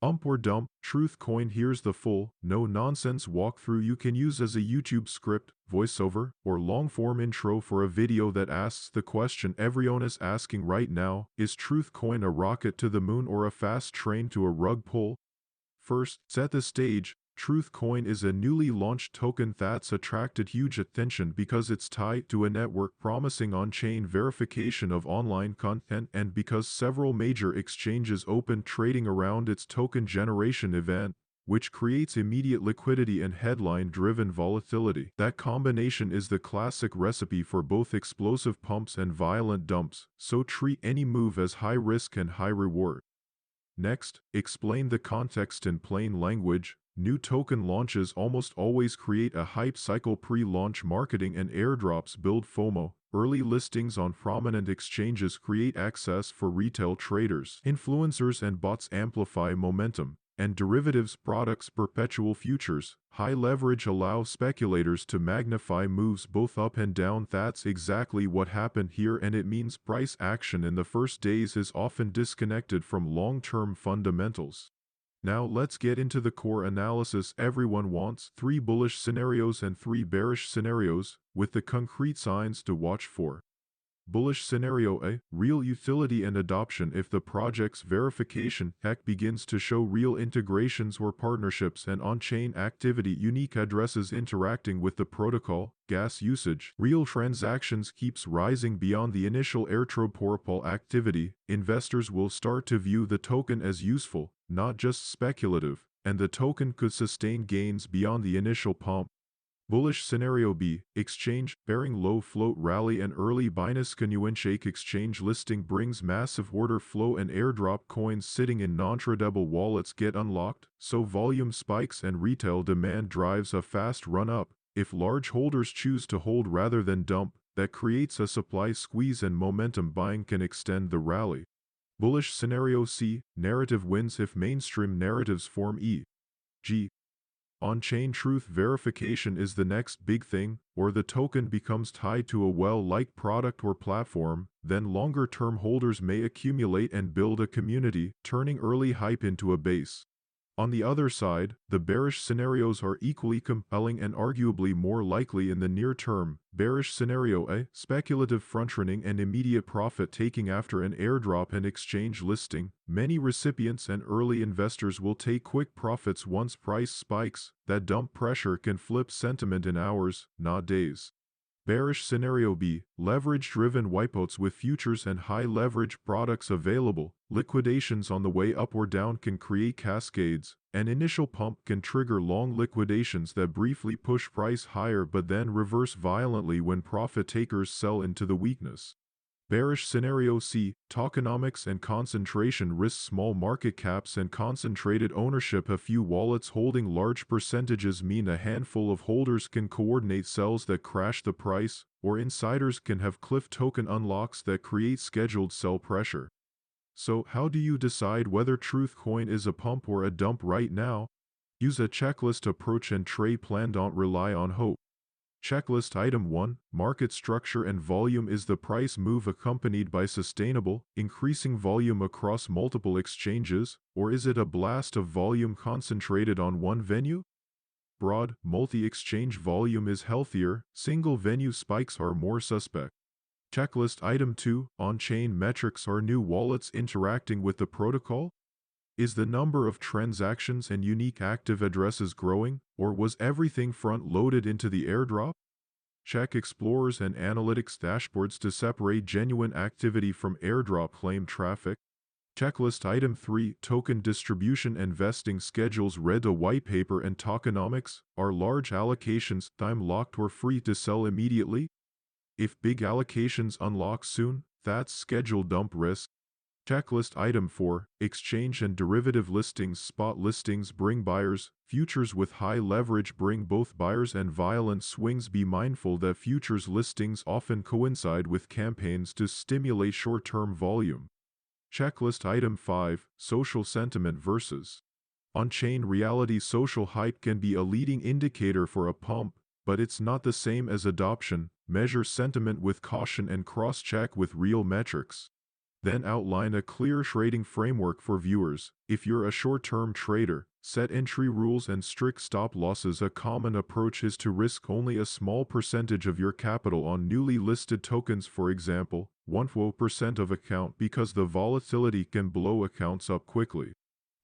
Ump or dump, Truth Coin. Here's the full, no-nonsense walkthrough you can use as a YouTube script, voiceover, or long-form intro for a video that asks the question everyone is asking right now: is Truth Coin a rocket to the moon or a fast train to a rug pull? First, set the stage. Truth Coin is a newly launched token that's attracted huge attention because it's tied to a network promising on-chain verification of online content, and because several major exchanges opened trading around its token generation event, which creates immediate liquidity and headline-driven volatility. That combination is the classic recipe for both explosive pumps and violent dumps, so treat any move as high risk and high reward. Next, explain the context in plain language. New token launches almost always create a hype cycle. Pre-launch marketing and airdrops build FOMO. Early listings on prominent exchanges create access for retail traders. Influencers and bots amplify momentum. And derivatives products, perpetual futures, high leverage allow speculators to magnify moves both up and down. That's exactly what happened here, and it means price action in the first days is often disconnected from long-term fundamentals. Now let's get into the core analysis everyone wants: 3 bullish scenarios and 3 bearish scenarios, with the concrete signs to watch for. Bullish scenario A: real utility and adoption. If the project's verification tech begins to show real integrations or partnerships and on-chain activity, unique addresses interacting with the protocol, gas usage, real transactions keeps rising beyond the initial airdrop or pull activity, investors will start to view the token as useful, not just speculative, and the token could sustain gains beyond the initial pump. Bullish scenario B: exchange bearing, low float rally and early Binance Coincheck exchange listing brings massive order flow and airdrop coins sitting in non-tradable wallets get unlocked, so volume spikes and retail demand drives a fast run-up. If large holders choose to hold rather than dump, that creates a supply squeeze and momentum buying can extend the rally. Bullish scenario C: narrative wins. If mainstream narratives form e.g. on-chain truth verification is the next big thing, or the token becomes tied to a well-liked product or platform, then longer-term holders may accumulate and build a community, turning early hype into a base. On the other side, the bearish scenarios are equally compelling and arguably more likely in the near term. Bearish scenario A: speculative frontrunning and immediate profit taking after an airdrop and exchange listing. Many recipients and early investors will take quick profits once price spikes. That dump pressure can flip sentiment in hours, not days. Bearish scenario B: leverage-driven wipeouts. With futures and high-leverage products available, liquidations on the way up or down can create cascades. An initial pump can trigger long liquidations that briefly push price higher but then reverse violently when profit takers sell into the weakness. Bearish scenario C: tokenomics and concentration risks. Small market caps and concentrated ownership. A few wallets holding large percentages mean a handful of holders can coordinate sells that crash the price, or insiders can have cliff token unlocks that create scheduled sell pressure. So how do you decide whether Truth Coin is a pump or a dump right now? Use a checklist approach and trade plan. Don't rely on hope. Checklist item 1: market structure and volume. Is the price move accompanied by sustainable, increasing volume across multiple exchanges, or is it a blast of volume concentrated on one venue? Broad, multi-exchange volume is healthier, single-venue spikes are more suspect. Checklist item 2: on-chain metrics. Are new wallets interacting with the protocol? Is the number of transactions and unique active addresses growing, or was everything front-loaded into the airdrop? Check explorers and analytics dashboards to separate genuine activity from airdrop claim traffic. Checklist item 3: token distribution and vesting schedules. Read a white paper and tokenomics. Are large allocations time-locked or free to sell immediately? If big allocations unlock soon, that's scheduled dump risk. Checklist item 4: exchange and derivative listings. Spot listings bring buyers, futures with high leverage bring both buyers and violent swings. Be mindful that futures listings often coincide with campaigns to stimulate short-term volume. Checklist item 5: social sentiment versus on-chain reality. Social hype can be a leading indicator for a pump, but it's not the same as adoption. Measure sentiment with caution and cross-check with real metrics. Then outline a clear trading framework for viewers. If you're a short-term trader, set entry rules and strict stop losses. A common approach is to risk only a small percentage of your capital on newly listed tokens, for example, 1% of account, because the volatility can blow accounts up quickly.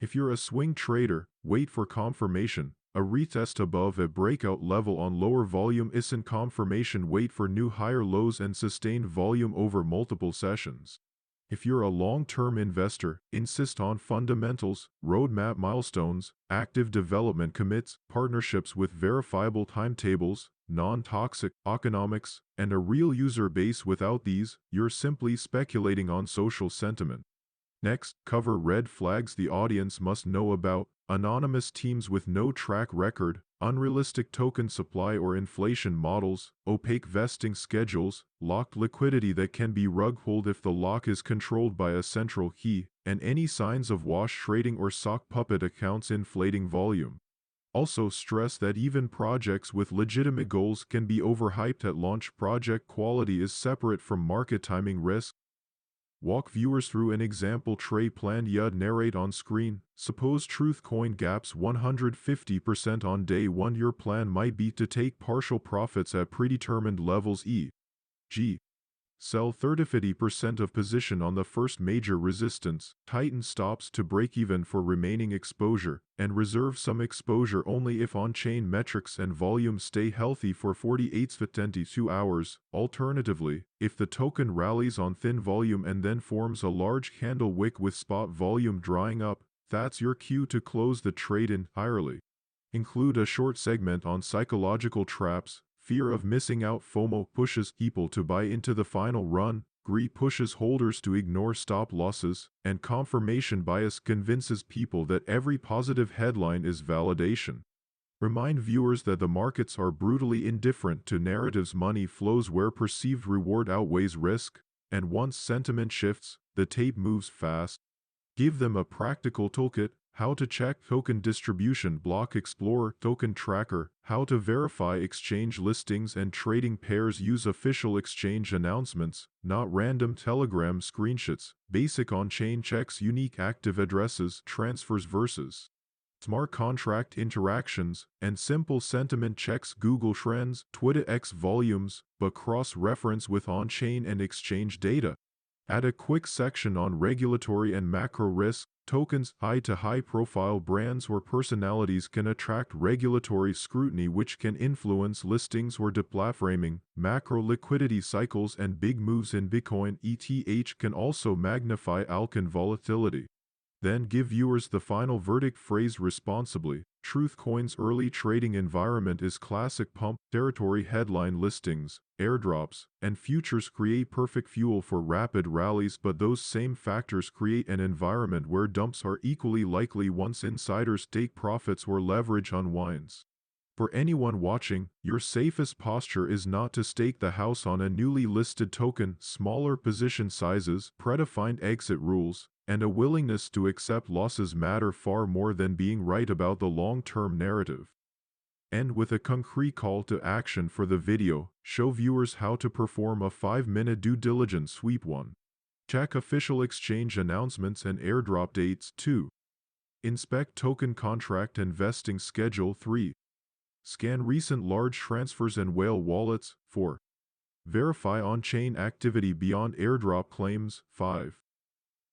If you're a swing trader, wait for confirmation. A retest above a breakout level on lower volume isn't confirmation. Wait for new higher lows and sustained volume over multiple sessions. If you're a long-term investor, insist on fundamentals, roadmap milestones, active development commits, partnerships with verifiable timetables, non-toxic tokenomics, and a real user base. Without these, you're simply speculating on social sentiment. Next, cover red flags the audience must know about: anonymous teams with no track record, unrealistic token supply or inflation models, opaque vesting schedules, locked liquidity that can be rug pulled if the lock is controlled by a central key, and any signs of wash trading or sock puppet accounts inflating volume. Also stress that even projects with legitimate goals can be overhyped at launch. Project quality is separate from market timing risk. Walk viewers through an example trade plan. Narrate on screen. Suppose Truth Coin gaps 150% on day 1. Your plan might be to take partial profits at predetermined levels, e.g. sell 30-50% of position on the first major resistance, tighten stops to break even for remaining exposure, and reserve some exposure only if on-chain metrics and volume stay healthy for 48-72 hours. Alternatively, if the token rallies on thin volume and then forms a large candle wick with spot volume drying up, that's your cue to close the trade entirely. Include a short segment on psychological traps. Fear of missing out. FOMO pushes people to buy into the final run, greed pushes holders to ignore stop losses, and confirmation bias convinces people that every positive headline is validation. Remind viewers that the markets are brutally indifferent to narratives. Money flows where perceived reward outweighs risk, and once sentiment shifts, the tape moves fast. Give them a practical toolkit: how to check token distribution, block explorer, token tracker, how to verify exchange listings and trading pairs. Use official exchange announcements, not random Telegram screenshots. Basic on-chain checks: unique active addresses, transfers versus smart contract interactions, and simple sentiment checks. Google Trends, Twitter X volumes, but cross-reference with on-chain and exchange data. Add a quick section on regulatory and macro risk. Tokens tied to high-profile brands or personalities can attract regulatory scrutiny, which can influence listings or deplatforming. Macro liquidity cycles and big moves in Bitcoin ETH can also magnify altcoin volatility. Then give viewers the final verdict. Phrase responsibly. Truth Coin's early trading environment is classic pump territory. Headline listings, airdrops, and futures create perfect fuel for rapid rallies, but those same factors create an environment where dumps are equally likely once insiders take profits or leverage unwinds. For anyone watching, your safest posture is not to stake the house on a newly listed token. Smaller position sizes, predefined exit rules, and a willingness to accept losses matter far more than being right about the long-term narrative. End with a concrete call to action for the video. Show viewers how to perform a 5-minute due diligence sweep. 1. Check official exchange announcements and airdrop dates. 2. Inspect token contract and vesting schedule. 3. Scan recent large transfers and whale wallets. 4. Verify on-chain activity beyond airdrop claims. 5.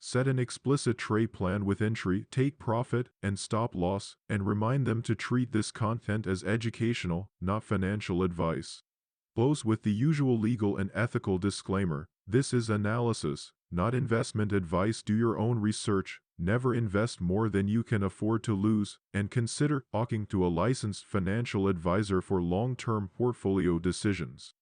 Set an explicit trade plan with entry, take profit, and stop loss, and remind them to treat this content as educational, not financial advice. Close with the usual legal and ethical disclaimer: this is analysis, not investment advice. Do your own research, never invest more than you can afford to lose, and consider talking to a licensed financial advisor for long-term portfolio decisions.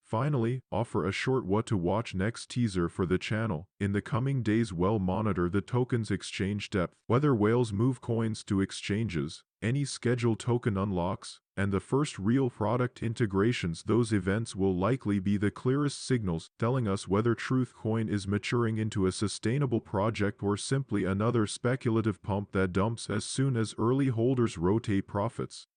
Finally, offer a short what to watch next teaser for the channel. In the coming days, monitor the token's exchange depth, whether whales move coins to exchanges, any scheduled token unlocks, and the first real product integrations. Those events will likely be the clearest signals telling us whether Truth Coin is maturing into a sustainable project or simply another speculative pump that dumps as soon as early holders rotate profits.